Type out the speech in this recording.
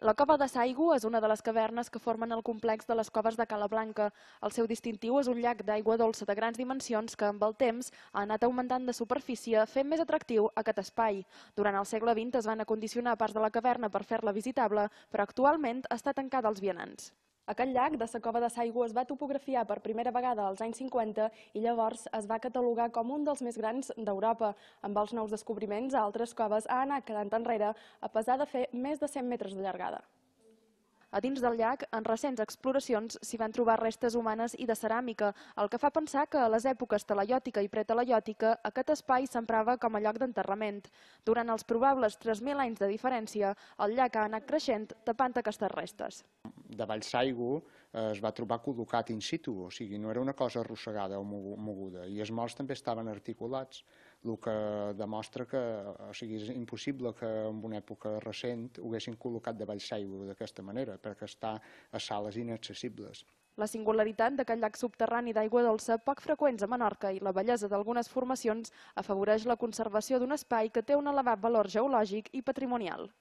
La cova de Saigo és una de les cavernes que formen el complex de les coves de Cala Blanca. El seu distintiu és un llac d'aigua dolça de grans dimensions que, amb el temps, ha anat augmentant de superfície, fent més atractiu aquest espai. Durant el segle XX es van acondicionar parts de la caverna per fer-la visitable, però actualment està tancada als vianants. Aquest llac de la cova de Saigo es va topografiar per primera vegada als anys 50 i llavors es va catalogar com un dels més grans d'Europa. Amb els nous descobriments, altres coves han anat quedant enrere, a pesar de fer més de 100 metres de llargada. A dins del llac, en recents exploracions, s'hi van trobar restes humanes i de ceràmica, el que fa pensar que a les èpoques talaiòtica i pretalaiòtica aquest espai s'emprava com a lloc d'enterrament. Durant els probables 3.000 anys de diferència, el llac ha anat creixent tapant aquestes restes. De Vallsaigo es va trobar col·locat in situ, o sigui, no era una cosa arrossegada o moguda, i els morts també estaven articulats, el que demostra que és impossible que en una època recent ho haguessin col·locat de Vallsaigo d'aquesta manera, perquè està a sales inaccessibles. La singularitat d'aquest llac subterrani d'aigua dolça, poc freqüents a Menorca, i la bellesa d'algunes formacions afavoreix la conservació d'un espai que té un elevat valor geològic i patrimonial.